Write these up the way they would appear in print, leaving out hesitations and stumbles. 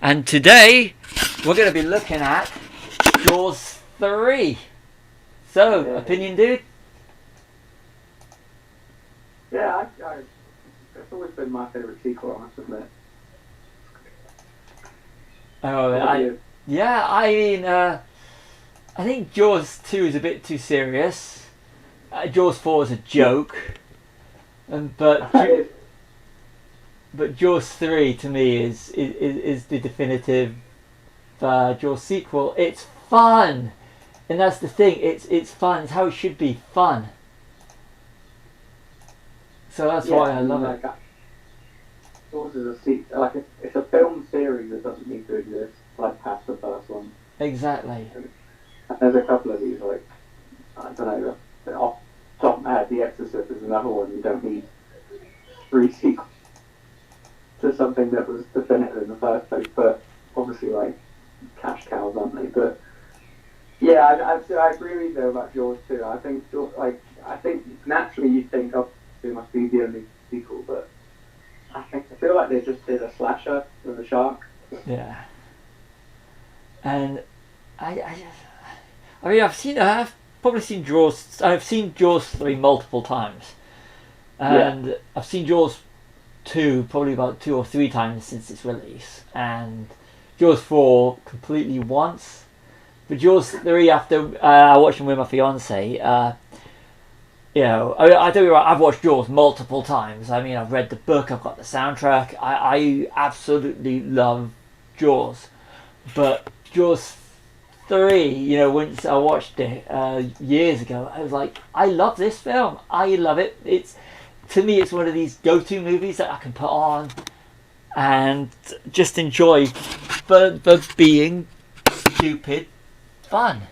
And today we're going to be looking at Jaws 3. So, opinion, dude? Yeah, it's always been my favourite sequel, I must admit. I mean, I think Jaws 2 is a bit too serious. Jaws 4 is a joke. But Jaws 3 to me is the definitive Jaws sequel. It's fun, and that's the thing. It's fun. It's how it should be, fun. So that's why I love it. Jaws is it's a film series that doesn't need to exist, like past the first one. Exactly. And there's a couple of these, like, I don't know, off the top of my head, The Exorcist is another one. You don't need 3 sequels to something that was definitive in the first place, but obviously, like, cash cows, aren't they? But yeah, I agree with you though about Jaws too. I think naturally you think, oh, it must be the only sequel, but I feel like they just did a slasher with a shark. Yeah. And I've probably seen Jaws. I've seen Jaws 3 multiple times, and I've seen Jaws 2 probably about 2 or 3 times since its release, and Jaws 4 completely once. But Jaws 3, after I watched them with my fiance, I don't get me wrong, I've watched Jaws multiple times. I mean, I've read the book, I've got the soundtrack. I absolutely love Jaws. But Jaws 3, once I watched it years ago, I was like, I love this film. I love it. To me, it's one of these go-to movies that I can put on and just enjoy for being stupid fun.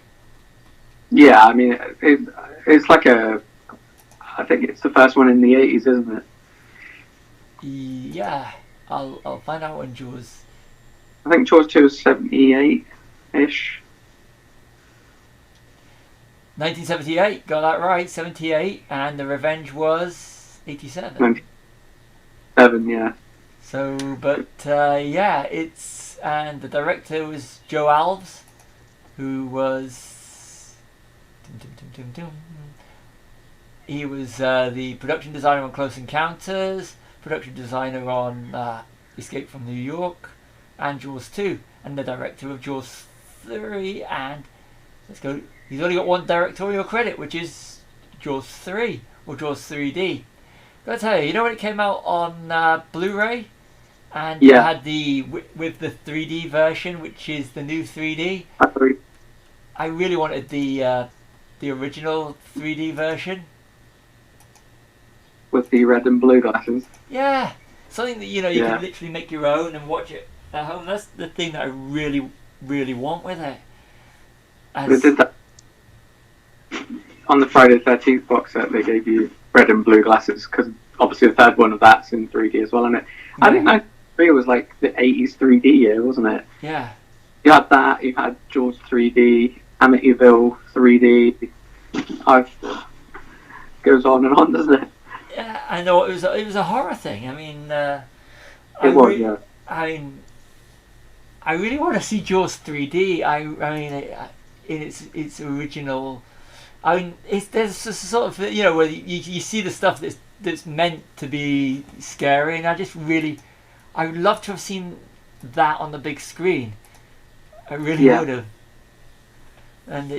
Yeah, I mean, it's like I think it's the first one in the 80s, isn't it? Yeah, I'll find out when Jaws. I think Jaws 2 is 78-ish. 1978, got that right, 78, and The Revenge was 87. 97, yeah. So, but and the director was Joe Alves, who was... He was the production designer on Close Encounters, production designer on Escape from New York, and Jaws 2, and the director of Jaws 3, and let's go. He's only got one directorial credit, which is Jaws 3 or Jaws 3D. Gotta tell you, when it came out on Blu-ray, and you had with the 3D version, which is the new 3D. I really wanted the original 3D version with the red and blue glasses. Yeah, something that you can literally make your own and watch it at home. That's the thing that I really, really want with it. They did that on the Friday the 13th box set. They gave you red and blue glasses because obviously the third one of that's in 3D as well, isn't it? Yeah. I think 93 was like the 80s 3D year, wasn't it? Yeah. You had that. You had Jaws 3D, Amityville 3D. Goes on and on, doesn't it? Yeah, I know it was a horror thing. I mean, I mean, I really want to see Jaws 3D. I mean, in its original. I mean, there's a sort of where you see the stuff that's meant to be scary, and I would love to have seen that on the big screen. I really would have. And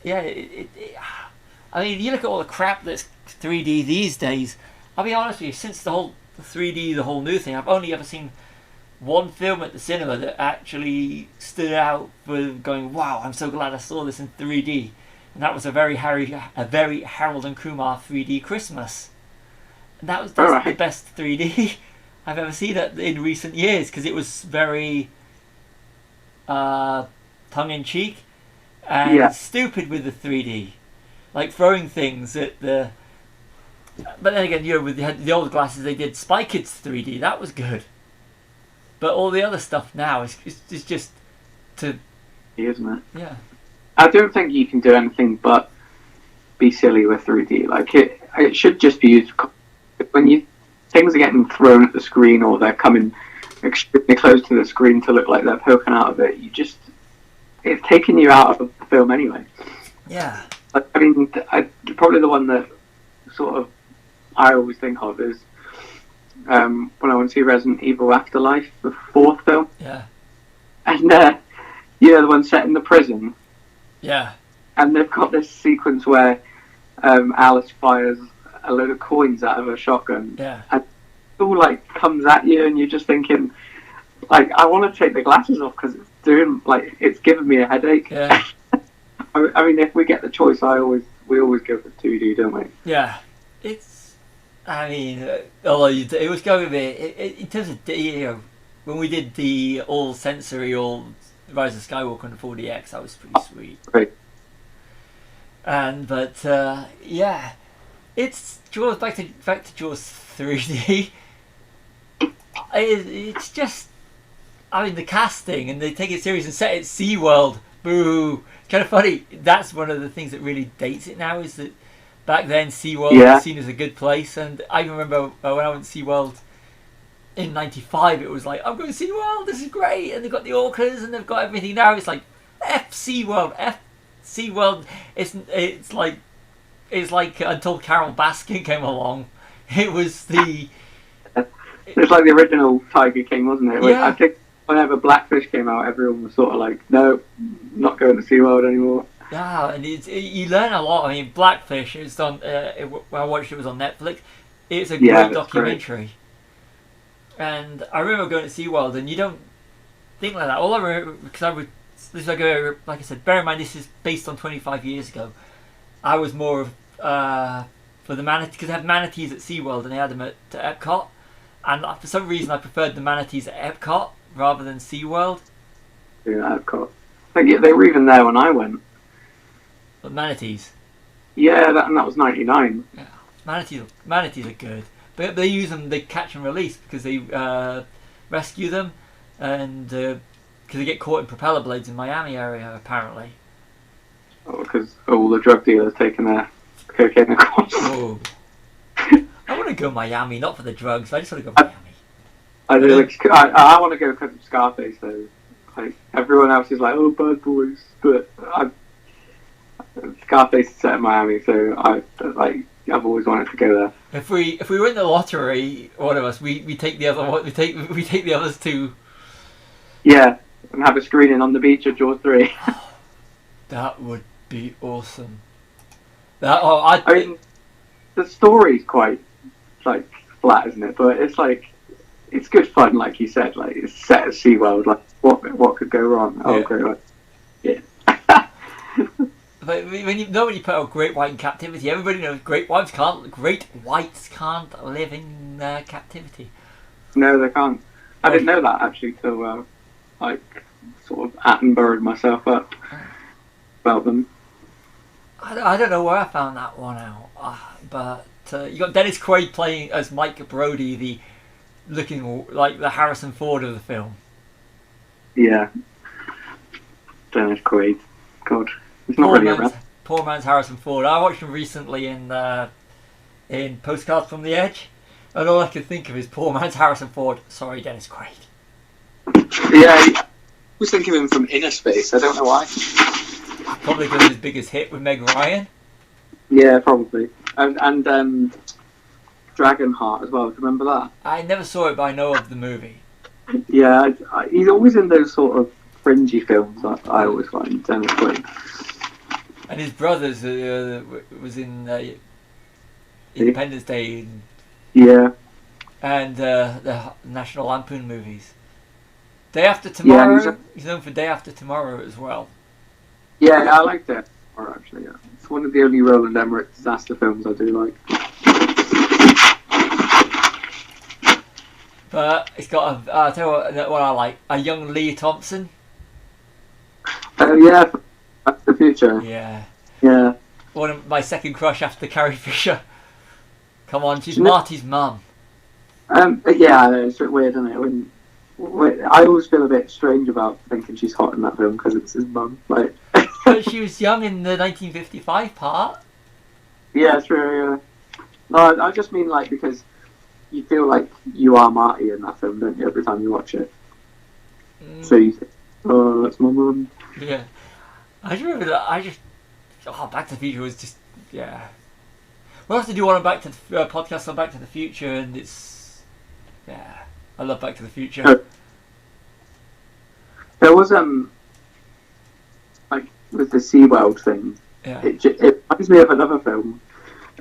I mean, you look at all the crap that's 3D these days. I'll be honest with you, since the whole 3D, the whole new thing, I've only ever seen one film at the cinema that actually stood out for going, wow, I'm so glad I saw this in 3D. And that was a very Harold and Kumar 3D Christmas. And that's the best 3D I've ever seen in recent years, because it was very tongue-in-cheek and stupid with the 3D. Like throwing things at the... But then again, with the old glasses, they did Spy Kids 3D. That was good. But all the other stuff now is just to... Isn't it? Yeah. I don't think you can do anything but be silly with 3D. Like, it should just be used... When things are getting thrown at the screen or they're coming extremely close to the screen to look like they're poking out of it, it's taking you out of the film anyway. Yeah. I mean, probably the one that sort of I always think of is when I went to see Resident Evil Afterlife, the fourth film. Yeah. And the one set in the prison. Yeah. And they've got this sequence where Alice fires a load of coins out of a shotgun. Yeah. And it all like comes at you, and you're just thinking, like, I want to take the glasses off because it's giving me a headache. Yeah. I mean, if we get the choice, we always go for 2D, don't we? Yeah. Although it was going to be in terms of when we did the all sensory all Rise of Skywalker on the 4DX, that was pretty sweet. Right. It's Jaws back to Jaws 3D. It's just, I mean, the casting, and they take it serious and set it SeaWorld. Boo! It's kind of funny. That's one of the things that really dates it now, is that back then SeaWorld was seen as a good place, and I remember when I went to SeaWorld in '95, it was like, I'm going to SeaWorld, this is great, and they've got the orcas and they've got everything. Now it's like F SeaWorld. It's like until Carol Baskin came along, it was the. It's like the original Tiger King, wasn't it? Yeah. I think whenever Blackfish came out, everyone was sort of like, no, not going to SeaWorld anymore. Yeah, and you learn a lot. I mean, Blackfish, it's on. When I watched it, was on Netflix. It's a great documentary. Great. And I remember going to SeaWorld, and you don't think like that. All I remember, because like I said, bear in mind this is based on 25 years ago. I was more of for the manatee, because they have manatees at SeaWorld and they had them at Epcot, and for some reason I preferred the manatees at Epcot rather than SeaWorld. Yeah, Epcot. I think they were even there when I went. But manatees. Yeah, that was '99. Yeah, manatees are good, but they use them. They catch and release because they rescue them, and because they get caught in propeller blades in Miami area apparently. Oh, because all the drug dealers taking their cocaine across. Oh. I want to go Miami, not for the drugs. I just want to go Miami. I want to go because of Scarface though. Like everyone else is like, oh, bad boys, but Scarface is set in Miami, so I've always wanted to go there. If we win the lottery, one of us, we take the other one. We take the others to. Yeah, and have a screening on the beach at Jaws 3. That would be awesome. I mean, the story's quite like flat, isn't it? But it's good fun, like you said. Like it's set at SeaWorld. Like what could go wrong? Oh, great! Like, yeah. But when you put a great white in captivity, everybody knows great whites can't live in captivity. No, they can't. I didn't know that actually till sort of Attenborough'd myself up about them. I don't know where I found that one out, but you got Dennis Quaid playing as Mike Brody, looking like the Harrison Ford of the film. Yeah, Dennis Quaid. God, he's not really around. Poor man's Harrison Ford. I watched him recently in Postcards from the Edge, and all I could think of is poor man's Harrison Ford. Sorry, Dennis Quaid. Yeah, I was thinking of him from Inner Space. I don't know why. Probably because of his biggest hit with Meg Ryan. Yeah, probably. And Dragonheart as well. Do you remember that? I never saw it, but I know of the movie. Yeah, he's always in those sort of fringy films that I always find Dennis Quaid. And his brothers was in Independence Day. Yeah. And the National Lampoon movies. Day After Tomorrow. Yeah, he's known for Day After Tomorrow as well. Yeah, I like that. Or actually, yeah. It's one of the only Roland Emmerich disaster films I do like. But it's got I'll tell you what I like. A young Leah Thompson. Oh yeah, Back to the Future. Yeah. Yeah. One of my second crush after Carrie Fisher. Come on, she's Marty's mum. Yeah, it's a bit weird, isn't it? I always feel a bit strange about thinking she's hot in that film because it's his mum. Like. But she was young in the 1955 part. Yeah, true. Yeah. No, I just mean like because you feel like you are Marty in that film, don't you? Every time you watch it, so you think, oh, that's my mum. Yeah. I just remember that. Back to the Future was just, yeah. We'll have to do one on Back to the podcast on Back to the Future, and it's, yeah. I love Back to the Future. There was like with the SeaWorld thing. Yeah. It reminds me of another film.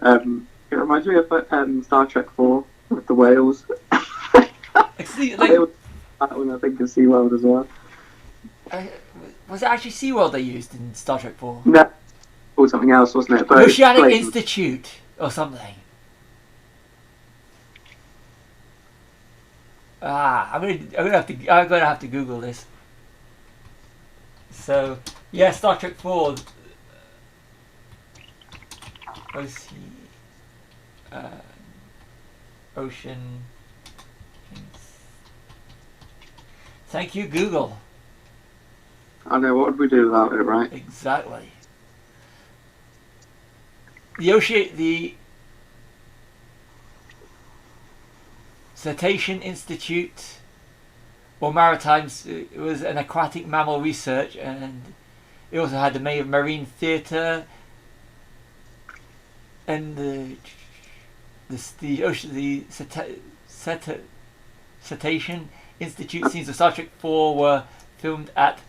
It reminds me of Star Trek 4 with the whales. Actually, That one I think of SeaWorld as well. Was it actually SeaWorld they used in Star Trek 4? No, or something else, wasn't it? But Oceanic Institute or something. I'm gonna have to Google this. So yeah, Star Trek 4. Ocean. Thank you, Google. I know, what would we do without it, right? Exactly. The Cetacean Institute or Maritimes, it was an aquatic mammal research, and it also had the Marine Theatre and the Cetacean Institute scenes of Star Trek 4 were filmed at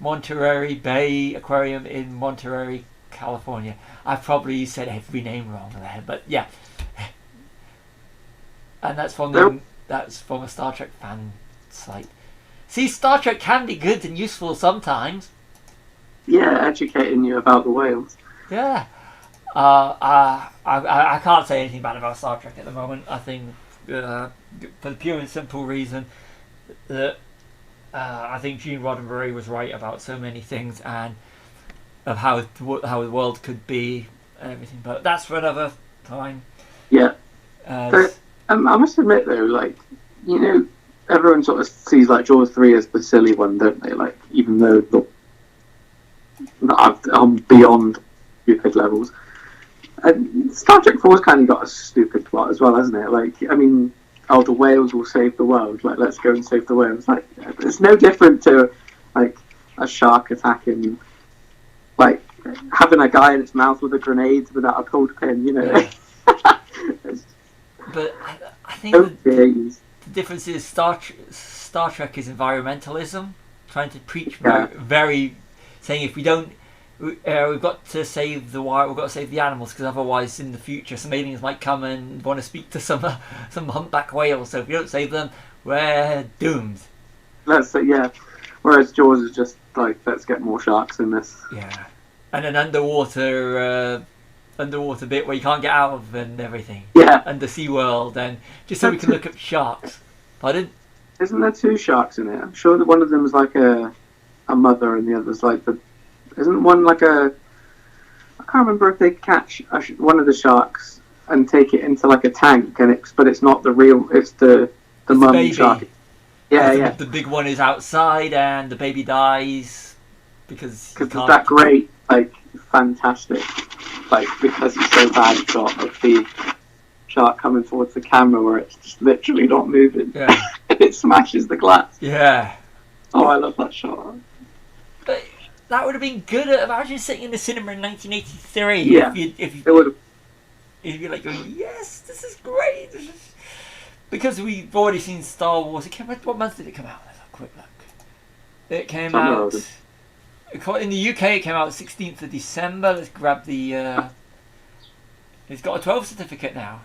Monterey Bay Aquarium in Monterey, California. I've probably said every name wrong there, but yeah. And that's from a Star Trek fan site. See, Star Trek can be good and useful sometimes. Yeah, educating you about the whales. Yeah. I can't say anything bad about Star Trek at the moment. I think for the pure and simple reason that I think Gene Roddenberry was right about so many things, and of how the world could be and everything. But that's for another time. Yeah. But I must admit though, like, you know, everyone sort of sees like Jaws 3 as the silly one, don't they? Like, even though I'm beyond stupid levels. And Star Trek 4's kind of got a stupid plot as well, hasn't it? Like, I mean, the whales will save the world. Like, let's go and save the whales. Like, it's no different to like a shark attacking, like having a guy in its mouth with a grenade without a cold pin. You know. Yeah. But I think the difference is Star Trek is environmentalism, trying to preach very saying if we don't. We've got to save the wild. We've got to save the animals, because otherwise, in the future, some aliens might come and want to speak to some humpback whales. So if we don't save them, we're doomed. Yeah. Whereas Jaws is just like, let's get more sharks in this. Yeah, and an underwater bit where you can't get out of and everything. Yeah. Under SeaWorld, and just so we can look at sharks. Pardon? Isn't there two sharks in it? I'm sure that one of them is like a mother, and the other's like the. Isn't one like a... I can't remember if they catch one of the sharks and take it into like a tank, but it's not the real... It's the mum shark. Yeah. The big one is outside and the baby dies because it's that great, like, fantastic, like, because it's so bad shot of the shark coming towards the camera where it's just literally not moving. Yeah. It smashes the glass. Yeah. Oh, I love that shot. But that would have been good. Imagine sitting in the cinema in 1983. Yeah, if you're like going, yes, this is great. Because we've already seen Star Wars. It came out. What month did it come out? Let's have a quick look. It came out in the UK. It came out 16th of December. Let's grab the. It's got a 12 certificate now.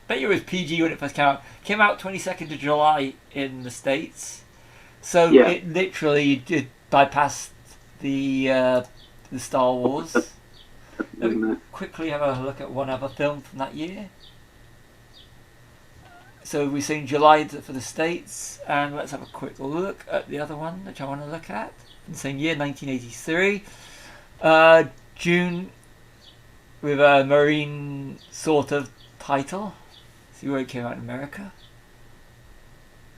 Bet you it was PG when it first came out. Came out 22nd of July in the States. So it literally did bypass the Star Wars. Let me quickly have a look at one other film from that year. So we're saying July for the States, and let's have a quick look at the other one which I want to look at. In the same year, 1983. June, with a marine sort of title. See where it came out in America.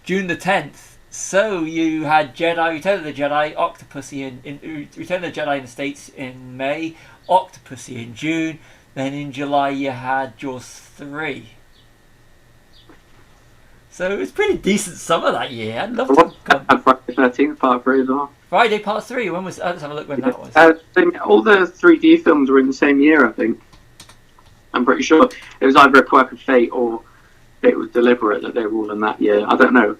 June the 10th. So you had Jedi, Return of the Jedi, Octopussy in Return of the Jedi in the States in May, Octopussy in June, then in July you had Jaws 3. So it was pretty decent summer that year. I'd love I to watched come. Friday the 13th Part 3 as well. Friday Part 3. When was? Let's have a look when that was. All the 3D films were in the same year, I think. I'm pretty sure it was either a quirk of fate or it was deliberate that they were all in that year. I don't know.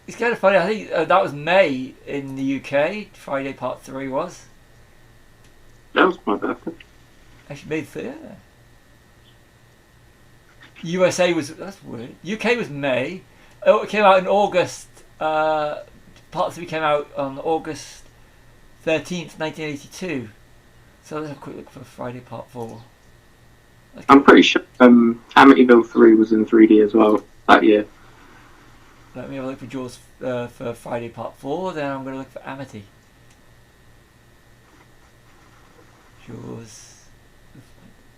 It's kind of funny. I think that was May in the UK. Friday Part 3 was. That was my birthday. Actually, May 3rd. USA was, that's weird. UK was May. Oh, it came out in August. Part 3 came out on August 13th, 1982. So let's have a quick look for Friday Part 4. Okay. I'm pretty sure Amityville 3 was in 3D as well that year. Let me have a look for Jaws for Friday Part 4, then I'm going to look for Amity. Jaws,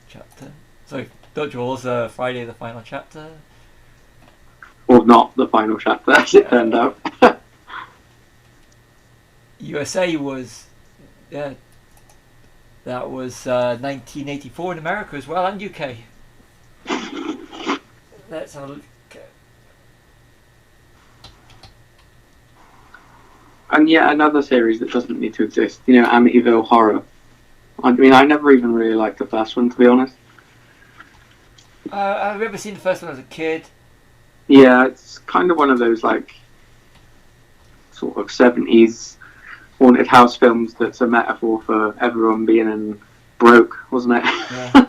chapter. Sorry, not Jaws, Friday the final chapter. Or not the final chapter, as it turned out. USA was, yeah, that was 1984 in America as well, and UK. Let's have a look. And yet another series that doesn't need to exist. You know, Amityville Horror. I mean, I never even really liked the first one, to be honest. I remember seeing the first one as a kid. Yeah, it's kind of one of those, like, sort of 70s haunted house films that's a metaphor for everyone being in broke, wasn't it? Yeah.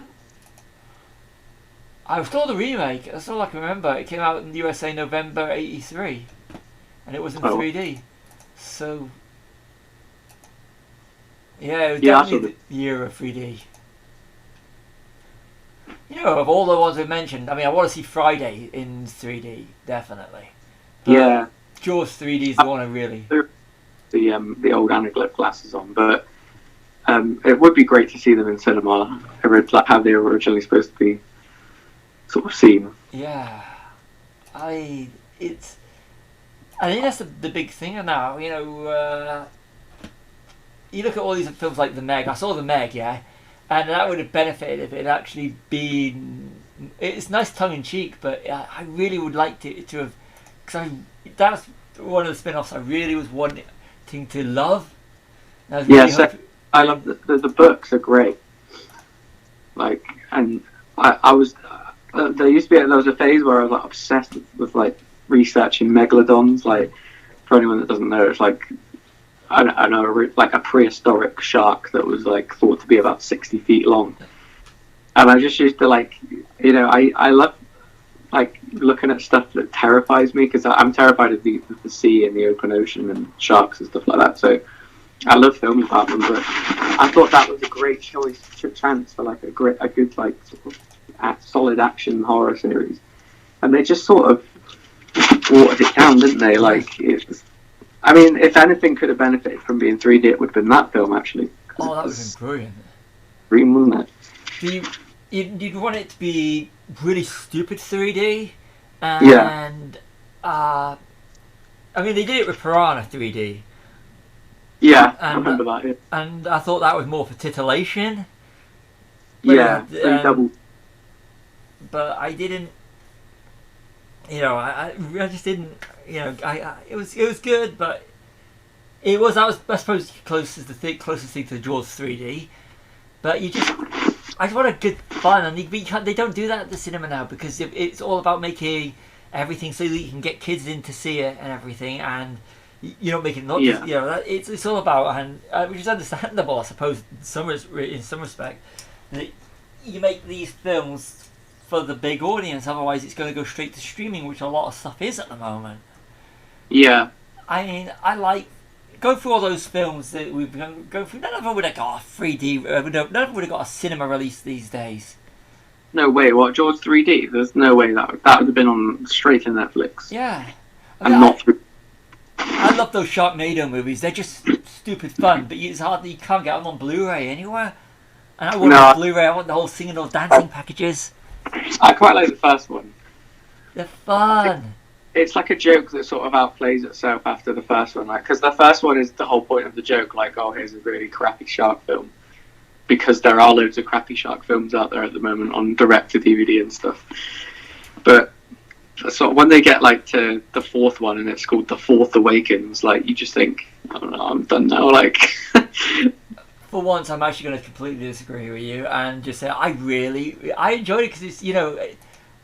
I saw the remake. That's all I can remember. It came out in the USA November '83, and it was in 3D. So, yeah, it was definitely the year of 3D. You know, of all the ones we mentioned, I mean, I want to see Friday in 3D, definitely. But yeah. Jaws 3D is the one I really... The old anaglyph glasses on, but it would be great to see them in cinema, like how they were originally supposed to be sort of seen. Yeah. I think that's the big thing now, you know, you look at all these films like The Meg. I saw The Meg, yeah, and that would have benefited if it had actually been... It's nice tongue-in-cheek, but I really would like to have... Because that's one of the spin-offs I really was wanting to love. I I love the books are great. Like, and I was... there was a phase where I was like obsessed with like researching megalodons. Like, for anyone that doesn't know, it's like I know like a prehistoric shark that was like thought to be about 60 feet long. And I just used to like, you know, I love like looking at stuff that terrifies me because I'm terrified of the sea and the open ocean and sharks and stuff like that. So I love filming about them, but I thought that was a great chance for like a good like sort of solid action horror series, and they just sort of watered it down, didn't they? Like, I mean, if anything could have benefited from being 3D, it would have been that film actually. Oh, that would have been brilliant. Dream, wasn't it? You'd want it to be really stupid 3D, and yeah. I mean, they did it with Piranha 3D. Yeah, I remember that. Yeah. And I thought that was more for titillation. Yeah, double. But I didn't. You know, I just didn't. You know, it was good, but I suppose closest thing to Jaws 3D. But I just want a good fun, and they don't do that at the cinema now because it's all about making everything so that you can get kids in to see it and everything, and you don't make it not. Yeah. You know, it's all about, and which is understandable, I suppose, in some respect. That you make these films for the big audience, otherwise it's going to go straight to streaming, which a lot of stuff is at the moment. Yeah. I mean, I go through all those films that we've been going through. None of them would have got a 3D. None of them would have got a cinema release these days. No way. What, Jaws 3D? There's no way that would have been on straight to Netflix. Yeah. And not through. I love those Sharknado movies. They're just stupid fun, but you can't get them on Blu-ray anywhere. And I want Blu-ray. I want the whole singing or dancing packages. I quite like the first one. They're fun. It's like a joke that sort of outplays itself after the first one, like, because the first one is the whole point of the joke, like, oh, here's a really crappy shark film, because there are loads of crappy shark films out there at the moment on direct to DVD and stuff. But sort of when they get like to the fourth one and it's called The Fourth Awakens, like you just think, I don't know, I'm done now. Like, For once, I'm actually going to completely disagree with you and just say I enjoyed it because it's, you know,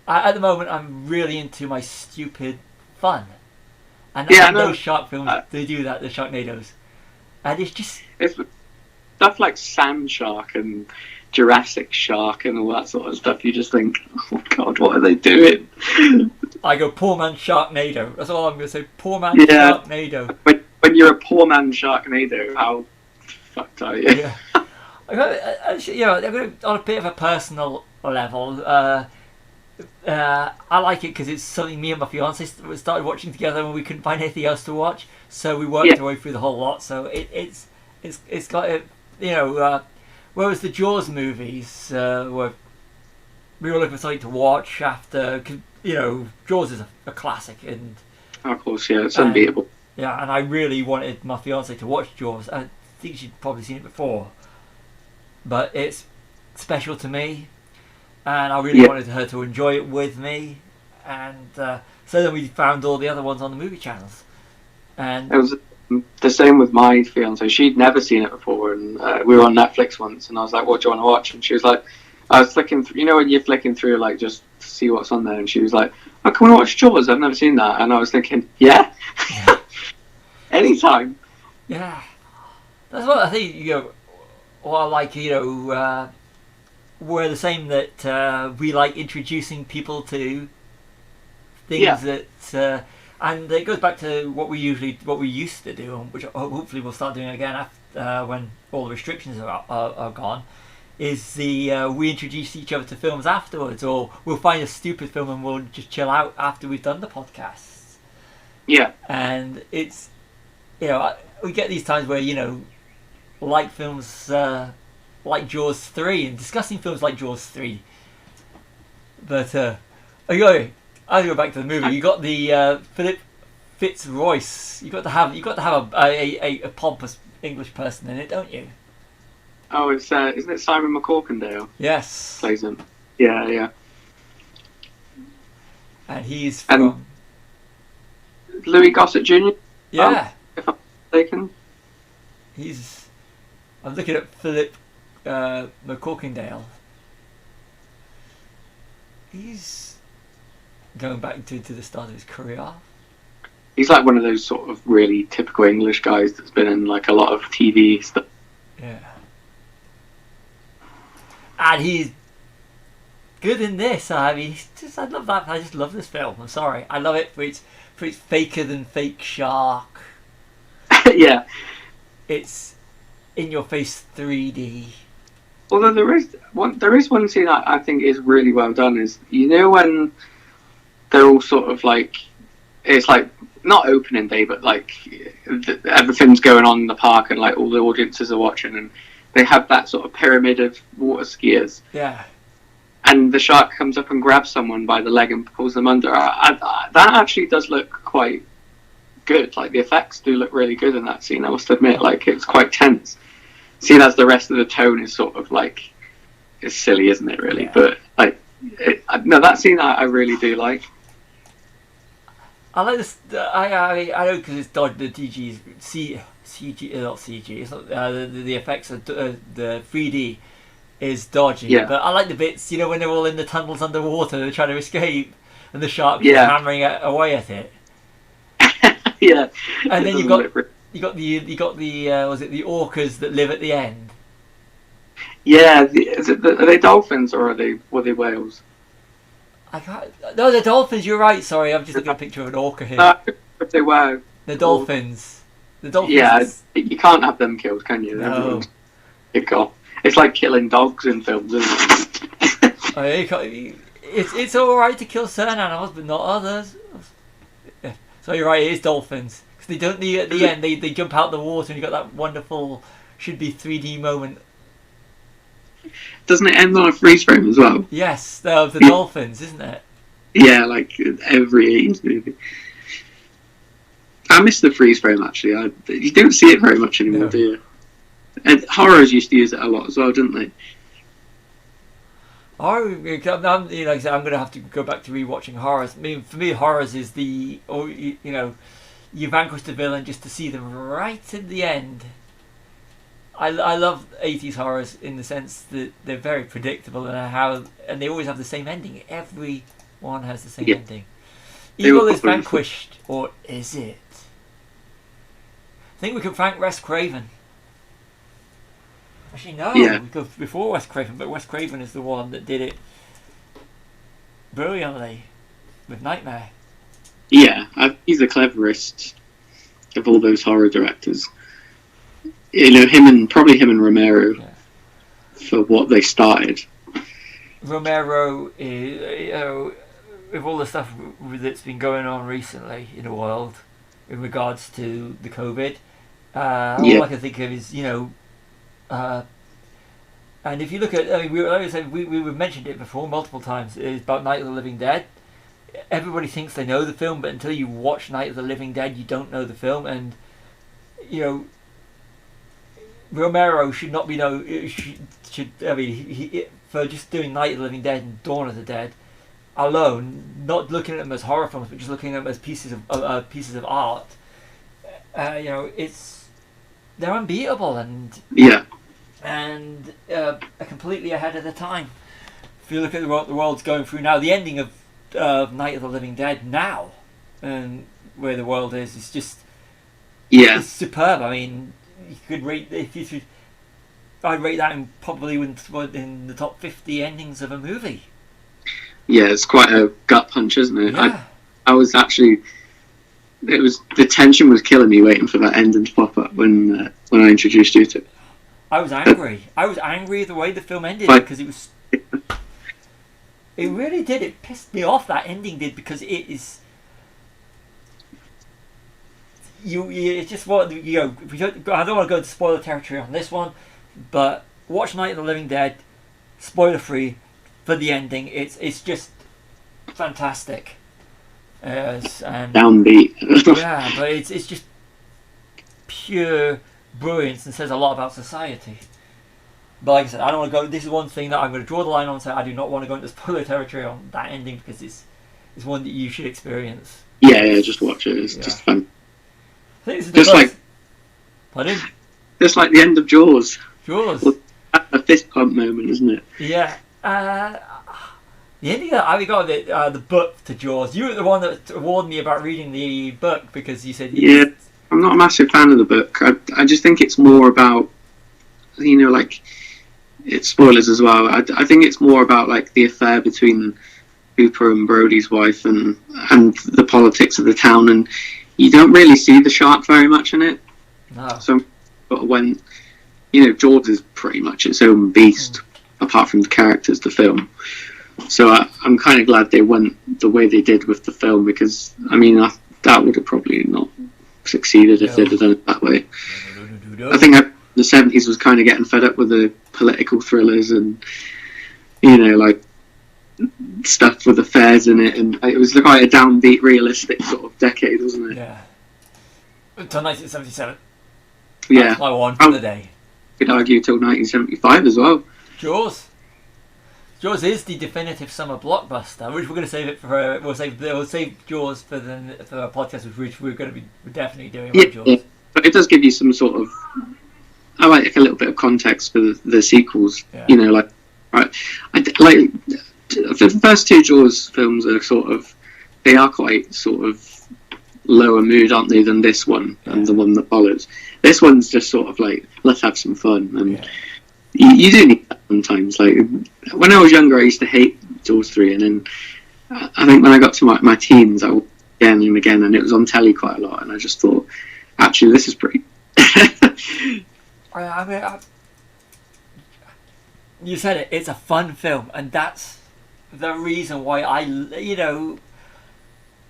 at the moment I'm really into my stupid fun, and Yeah, I in know. those shark films they do that, the Sharknadoes, and it's just it's stuff like Sand Shark and Jurassic Shark and all that sort of stuff. You just think, oh God, what are they doing? I go poor man Sharknado. That's all I'm going to say. Poor man Yeah. Sharknado. When you're a poor man Sharknado, how fucked are you? Yeah. You know, on a bit of a personal level, I like it because it's something me and my fiance started watching together when we couldn't find anything else to watch. So we worked our way through the whole lot. So it's got a, you know, whereas the Jaws movies were, we were looking for something to watch after, 'cause, you know, Jaws is a classic, and Of course, yeah, it's unbeatable. yeah, and I really wanted my fiance to watch Jaws. I think she'd probably seen it before, but it's special to me, and I really wanted her to enjoy it with me, and so then we found all the other ones on the movie channels, and It was the same with my fiance. She'd never seen it before, and we were on Netflix once, and I was like, "What do you want to watch?" And she was like, "I was flicking through, you know, when you're flicking through, like, just to see what's on there." And she was like, "Oh, can we watch Jaws? I've never seen that." And I was thinking, "Yeah, anytime." yeah, that's what I think. You know, what I like, you know, we're the same that we like introducing people to things that. And it goes back to what we used to do, which hopefully we'll start doing again after when all the restrictions are gone. Is we introduce each other to films afterwards, or we'll find a stupid film and we'll just chill out after we've done the podcasts. Yeah, And it's, you know, we get these times where, you know, like films like Jaws 3 and discussing films like Jaws 3. But I'll go back to the movie. You got the Philip Fitzroy. You got to have a pompous English person in it, don't you? Oh, it's isn't it Simon McCorkindale Yes. plays him? Yeah, yeah. And he's And- from Louis Gossett Jr. yeah. If I'm not mistaken. He's. I'm looking at Philip McCorkindale. He's going back to the start of his career. He's like one of those sort of really typical English guys that's been in like a lot of TV stuff. Yeah. And he's good in this. I mean, I love that. I just love this film. I'm sorry. I love it for its faker than fake shark. Yeah. It's in your face 3D. Although there is one scene that I think is really well done. Is, you know, when they're all sort of like, it's like not opening day, but like everything's going on in the park and like all the audiences are watching, and they have that sort of pyramid of water skiers. Yeah. And the shark comes up and grabs someone by the leg and pulls them under. That actually does look quite good. Like, the effects do look really good in that scene, I must admit. Like, it's quite tense. Seeing as the rest of the tone is sort of like, it's silly, isn't it, really? Yeah. But, like, no, that scene I really do like. I like this. I know because it's dodged the DG's CG, not CG. It's not the effects of the 3D is dodgy. Yeah. But I like the bits, you know, when they're all in the tunnels underwater, they're trying to escape, and the shark Yeah. hammering away at it. Yeah. And then It you doesn't got look the was it the orcas that live at the end? Yeah, are they dolphins or were they whales? I can't. No, the dolphins. You're right. Sorry, I'm just looking at a picture of an orca here. No, if they were. The dolphins. The dolphins. Yeah, is- you can't have them killed, can you? No. Everyone's kick off. It's like killing dogs in films, isn't it? I mean, you can't- it's all right to kill certain animals, but not others. Yeah. So you're right. It is dolphins because they don't. At the end, they jump out the water, and you got that wonderful, should be 3D moment. Doesn't it end on a freeze frame as well? Yes, the dolphins, isn't it? Yeah, like every 80s movie. I miss the freeze frame, actually. You don't see it very much anymore, No. do you? And horrors used to use it a lot as well, didn't they? Like I said, I'm going to have to go back to rewatching horrors. I mean, for me, horrors is you vanquish the villain just to see them right in the end. I love 80s horrors in the sense that they're very predictable and they always have the same ending. Every one has the same ending. Evil is vanquished, or is it? I think we can thank Wes Craven. Actually, no, we go before Wes Craven, but Wes Craven is the one that did it brilliantly with Nightmare. Yeah, he's the cleverest of all those horror directors. You know, him and Romero for what they started. Romero is, with all the stuff that's been going on recently in the world in regards to the COVID, all I can think of is, and if you look at, like I said, we mentioned it before multiple times, is about Night of the Living Dead. Everybody thinks they know the film, but until you watch Night of the Living Dead, you don't know the film. And Romero should not be for just doing Night of the Living Dead and Dawn of the Dead alone, not looking at them as horror films, but just looking at them as pieces of art. They're unbeatable and are completely ahead of the time. If you look at the world's going through now, the ending of Night of the Living Dead now, and where the world is just it's superb. I mean, you could rate I'd rate that probably in the top 50 endings of a movie. Yeah, it's quite a gut punch, isn't it? Yeah. I was actually, the tension was killing me waiting for that ending to pop up when I introduced you to it. I was angry. I was angry the way the film ended because it was. It really did. It pissed me off. That ending did, because it is. It's just what I don't want to go to spoiler territory on this one, but watch Night of the Living Dead, spoiler free, for the ending. It's just fantastic. And downbeat. Yeah, but it's just pure brilliance and says a lot about society. But like I said, I don't want to go. This is one thing that I'm going to draw the line on. And say I do not want to go into spoiler territory on that ending, because it's one that you should experience. Yeah, just watch it. It's just fun. I think this is Pardon? Just like the end of Jaws. Jaws. A fist pump moment, isn't it? Yeah. The ending that I got the book to Jaws. You were the one that warned me about reading the book, because you said I'm not a massive fan of the book. I just think it's more about, it's spoilers as well. I think it's more about like the affair between Hooper and Brody's wife and the politics of the town, and you don't really see the shark very much in it. No. So, but when Jaws is pretty much its own beast, apart from the characters, the film. So I'm kind of glad they went the way they did with the film, because that would have probably not succeeded if they'd have done it that way. I think the 70s was kind of getting fed up with the political thrillers and stuff with affairs in it, and it was quite a downbeat, realistic sort of decade, wasn't it? Yeah. Until 1977. Yeah. That's my one for the day. Could argue till 1975 as well. Jaws is the definitive summer blockbuster, which we're going to save it for. We'll save Jaws for a podcast, which we're definitely doing. Yeah, Jaws. But it does give you some sort of, I like a little bit of context for the sequels. Yeah. The first two Jaws films are they are quite sort of lower mood, aren't they, than this one and the one that follows. This one's just sort of like, let's have some fun, and you do need that sometimes. Like when I was younger, I used to hate Jaws 3, and then I think when I got to my teens, I watched again and again, and it was on telly quite a lot, and I just thought, actually, this is pretty. You said it. It's a fun film, and that's the reason why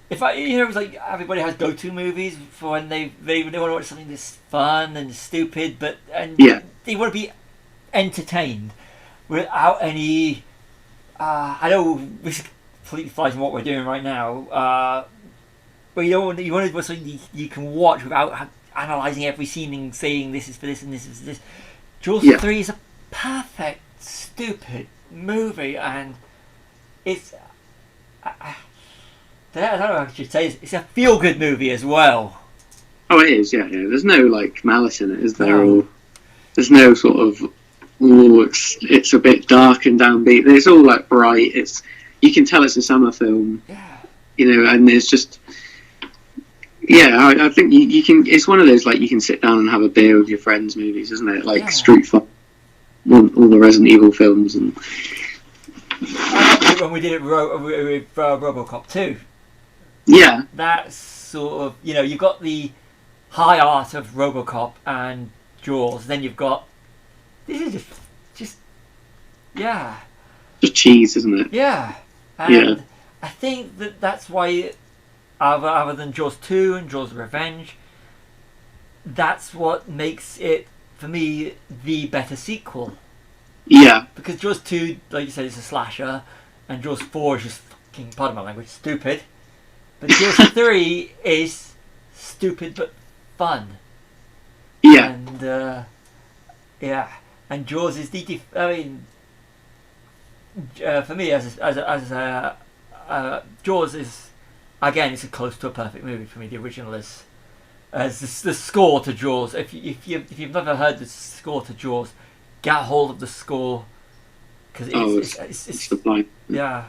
if it's like everybody has go-to movies for when they want to watch something that's fun and stupid, they want to be entertained without any. I know this completely flies from what we're doing right now. But you want to watch something you can watch without analysing every scene and saying this is for this and this is for this. Jaws 3 is a perfect, stupid movie, and it's I don't know what I should say. It's a feel-good movie as well. Oh, it is. Yeah. There's no like malice in it, is there? No. Or there's no sort of it's a bit dark and downbeat. It's all like bright. You can tell it's a summer film. Yeah. And there's just I think you can. It's one of those like you can sit down and have a beer with your friends movies, isn't it? Like Street Fighter, all the Resident Evil films, and when we did it with RoboCop 2. Yeah. That's sort of, you've got the high art of RoboCop and Jaws, then you've got, this is just cheese, isn't it? Yeah. And I think that's why, other than Jaws 2 and Jaws Revenge, that's what makes it, for me, the better sequel. Yeah. Because Jaws 2, like you said, is a slasher, and Jaws 4 is just fucking, pardon my language, stupid. But Jaws 3 is stupid but fun. Yeah. And, and Jaws is for me, Jaws is, again, it's close to a perfect movie for me. The original is, as the score to Jaws. If you've never heard the score to Jaws, get hold of the score, because it's sublime. Yeah,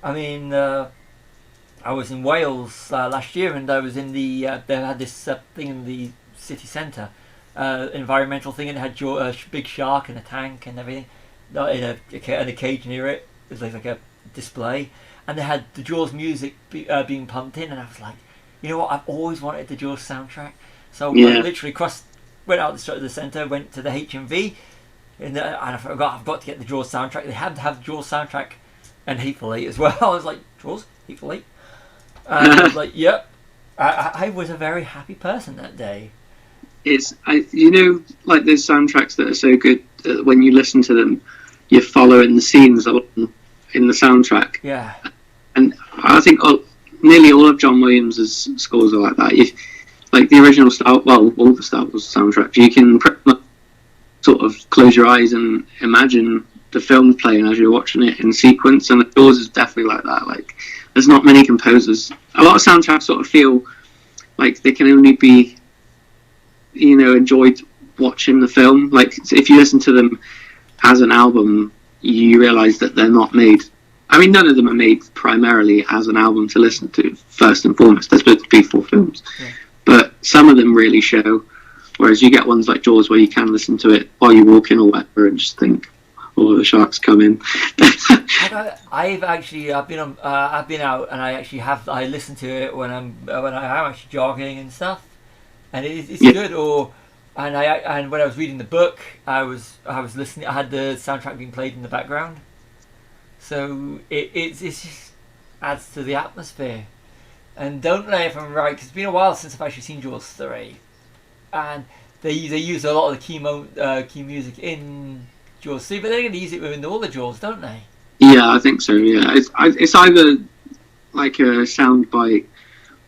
I mean, I was in Wales last year, and I was in the they had this thing in the city centre, environmental thing, and it had a big shark and a tank and everything, in a cage near it. It was like a display, and they had the Jaws music being pumped in, and I was like, you know what? I've always wanted the Jaws soundtrack, so I literally went out the centre, went to the HMV, and I forgot I've got to get the Jaws soundtrack. They had to have the Jaws soundtrack and Hateful Eight as well. I was like, Jaws, Hateful Eight. I was like, yep. I was a very happy person that day. Like those soundtracks that are so good that when you listen to them, you're following the scenes along in the soundtrack. Yeah. And I think nearly all of John Williams' scores are like that. Like the original all the Star Wars soundtracks, you can pretty much sort of close your eyes and imagine the film playing as you're watching it in sequence, and Jaws is definitely like that. Like, there's not many composers. A lot of soundtracks sort of feel like they can only be, enjoyed watching the film. Like, if you listen to them as an album, you realise that they're not made. I mean, none of them are made primarily as an album to listen to, first and foremost. They're supposed to be for films. Yeah. But some of them really show, whereas you get ones like Jaws where you can listen to it while you're walking or whatever and just think, oh, the sharks come in. I've been out, and I listen to it when I'm actually jogging and stuff, and it's good. And when I was reading the book, I was listening. I had the soundtrack being played in the background, so it just adds to the atmosphere. And don't know if I'm right, because it's been a while since I've actually seen Jaws 3, and they use a lot of the key music in Jaws 3, but they're going to use it within all the Jaws, don't they? Yeah, I think so. Yeah, it's either like a soundbite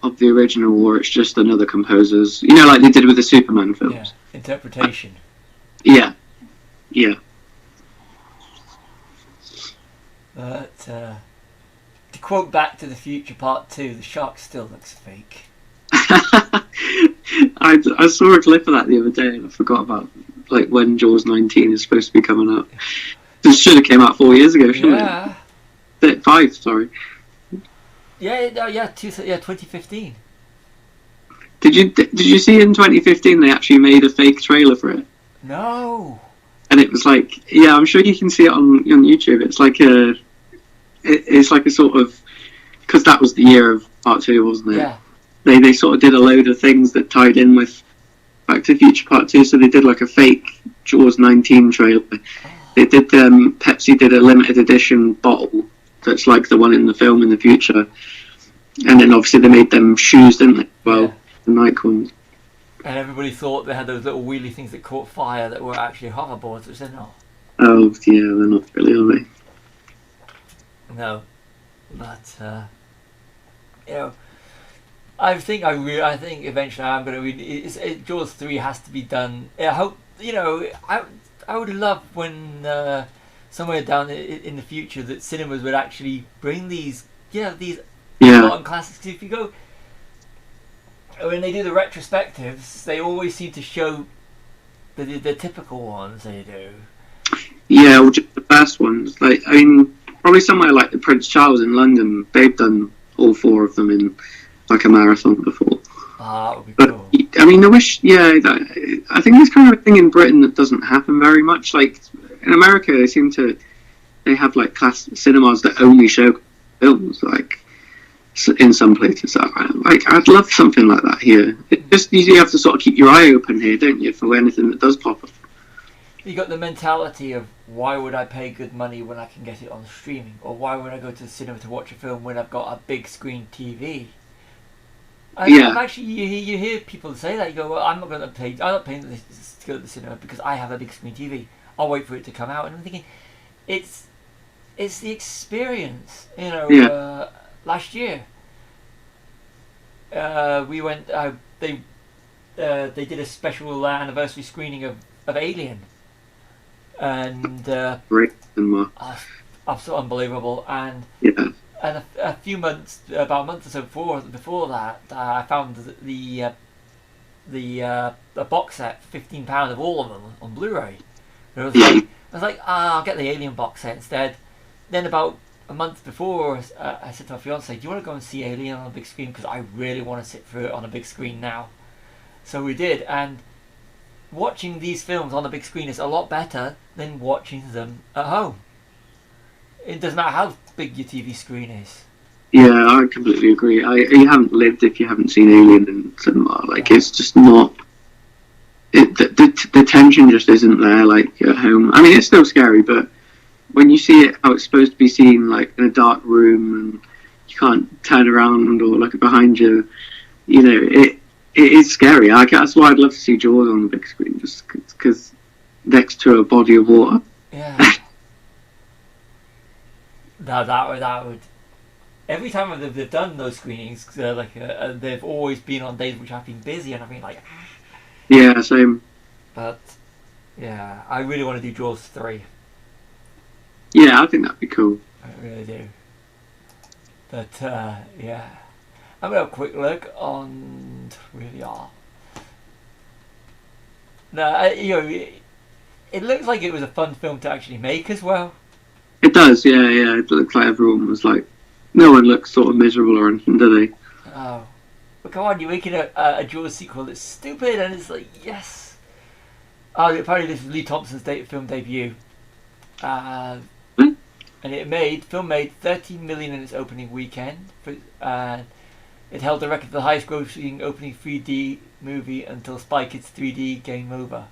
of the original, or it's just another composer's. Like they did with the Superman films. Yeah, interpretation. Yeah. But to quote Back to the Future Part 2, the shark still looks fake. I saw a clip of that the other day, and I forgot about like when Jaws 19 is supposed to be coming up. This should have came out 4 years ago, shouldn't it? 5, sorry. Yeah, 2015. Did you see in 2015 they actually made a fake trailer for it? No. And it was like, I'm sure you can see it on YouTube. It's like a sort of, because that was the year of Part 2, wasn't it? Yeah. They sort of did a load of things that tied in with Back to the Future Part 2, so they did like a fake Jaws 19 trailer. They did, Pepsi did a limited edition bottle that's like the one in the film in the future. And then obviously they made them shoes, didn't they? Well, the Nike ones. And everybody thought they had those little wheelie things that caught fire that were actually hoverboards, which they're not. Oh, yeah, they're not really, are they? No. But, I think eventually I'm going to read. Jaws 3 has to be done. I hope, I would love when somewhere down in the future that cinemas would actually bring these Yeah. forgotten classics. 'Cause if you go, when they do the retrospectives, they always seem to show the typical ones they do. Yeah, or just the first ones. Like, I mean, probably somewhere like the Prince Charles in London, they've done all 4 of them in like a marathon before. Ah, that would be But cool. I mean, I think there's kind of a thing in Britain that doesn't happen very much. Like in America, they have like class cinemas that only show films. Like in some places, like I'd love something like that here. It just you have to sort of keep your eye open here, don't you, for anything that does pop up. You got the mentality of, why would I pay good money when I can get it on streaming, or why would I go to the cinema to watch a film when I've got a big screen TV? Yeah. I'm actually, you hear people say that. You go, well, I'm not paying this to go to the cinema because I have a big screen TV. I'll wait for it to come out. And I'm thinking, it's the experience. You know, Yeah. last year we went. They did a special anniversary screening of Alien, and Great cinema. absolutely unbelievable. And Yeah. a few months, about a month or so before that, I found the box set, £15 of all of them on Blu-ray. I was like, I'll get the Alien box set instead. Then about a month before, I said to my fiance, "Do you want to go and see Alien on a big screen? Because I really want to sit through it on a big screen now." So we did, and watching these films on a big screen is a lot better than watching them at home. It doesn't matter how big your TV screen is. Yeah, I completely agree. You haven't lived if you haven't seen Alien in cinema. Like, it's just not. The tension just isn't there like at home. I mean, it's still scary, but when you see it how it's supposed to be seen, like in a dark room, and you can't turn around or look behind you, you know, it is scary. That's why I'd love to see Jaws on the big screen, just because next to a body of water. Yeah. that would. Every time they've done those screenings, they've always been on days which I've been busy, and I've been like. Yeah, same. But yeah, I really want to do Jaws 3. Yeah, I think that'd be cool. I really do. But yeah, I'm gonna have a quick look on where we are. No, it looks like it was a fun film to actually make as well. It does, yeah. It looks like everyone was like, no one looks sort of miserable or anything, do they? Oh, but come on, you're making a Jaws sequel that's stupid, and it's like, yes. Oh, apparently this was Lee Thompson's film debut. And film made 13 million in its opening weekend. It held the record for the highest grossing opening 3D movie until Spy Kids 3D Game Over.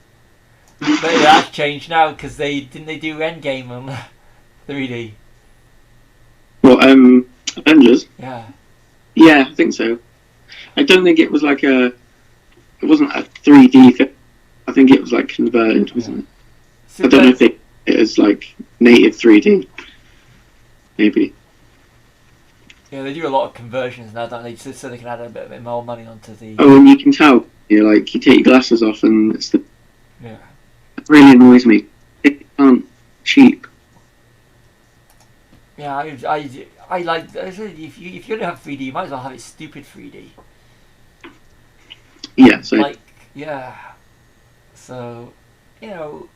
But that's changed now because they do Endgame on 3D. Well, Avengers? Yeah. Yeah, I think so. I don't think it was like it wasn't a 3D film. I think it was like converted, wasn't it? So I don't know if it is like native 3D. Maybe. Yeah, they do a lot of conversions now, don't they? So they can add a bit more money onto the. Oh, and you can tell. You take your glasses off, and it Yeah. really annoys me. It aren't cheap. Yeah, I like. If you're gonna have 3D, you might as well have it stupid 3D. Yeah. So. Like, yeah. So, it's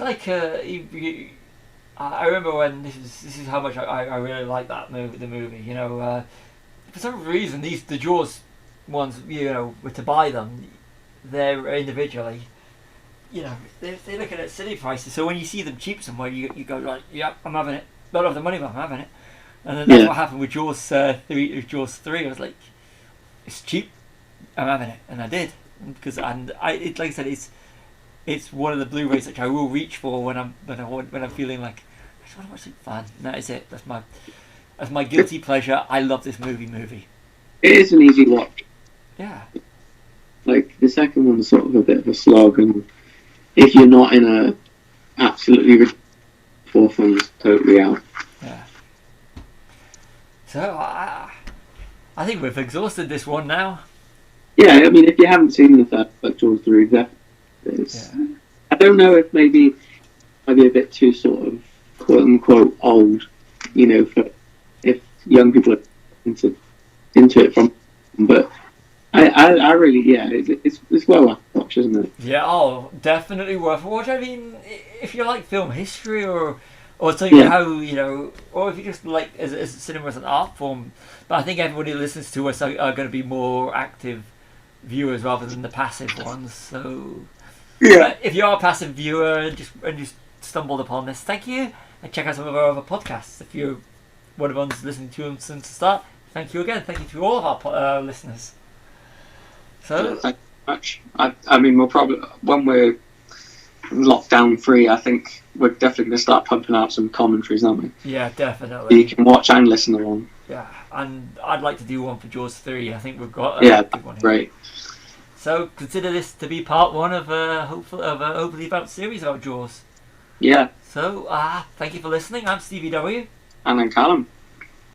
like I remember when this is how much I really like that movie. The movie, for some reason the Jaws ones, were to buy them, they're individually, they're looking at silly prices. So when you see them cheap somewhere, you go like, yeah, I'm having it. Don't have the money, but I'm having it. And then that's what happened with Jaws 3. Jaws 3, I was like, it's cheap, I'm having it, and I did because like I said, it's one of the Blu-rays that I will reach for when I'm feeling like I just want to watch something fun. And that is it. That's my guilty pleasure. I love this movie. It is an easy watch. Yeah. Like the second one's sort of a bit of a slog, and if you're not in a absolutely fourth one's totally out. Yeah. So I think we've exhausted this one now. Yeah, I mean, if you haven't seen the third, like Jaws 3, I don't know if maybe might be a bit too sort of quote unquote old, for if young people are into it from. But I really, it's well worth a watch, isn't it? Yeah, definitely worth a watch. I mean, if you like film history or something how, or if you just like as cinema as an art form, but I think everybody who listens to us are going to be more active viewers rather than the passive ones. So if you are a passive viewer and just stumbled upon this, thank you, and check out some of our other podcasts. If you're one of the ones listening to them since the start, thank you again. Thank you to all of our listeners. So thank you very much. I mean, we'll probably, when we're lockdown free, I think we're definitely going to start pumping out some commentaries, aren't we? Yeah, definitely. You can watch and listen along. Yeah, and I'd like to do one for Jaws 3. I think we've got a good one here. Great. So consider this to be part one of a hopefully about series about Jaws. Yeah. So thank you for listening. I'm Stevie W. And then Callum.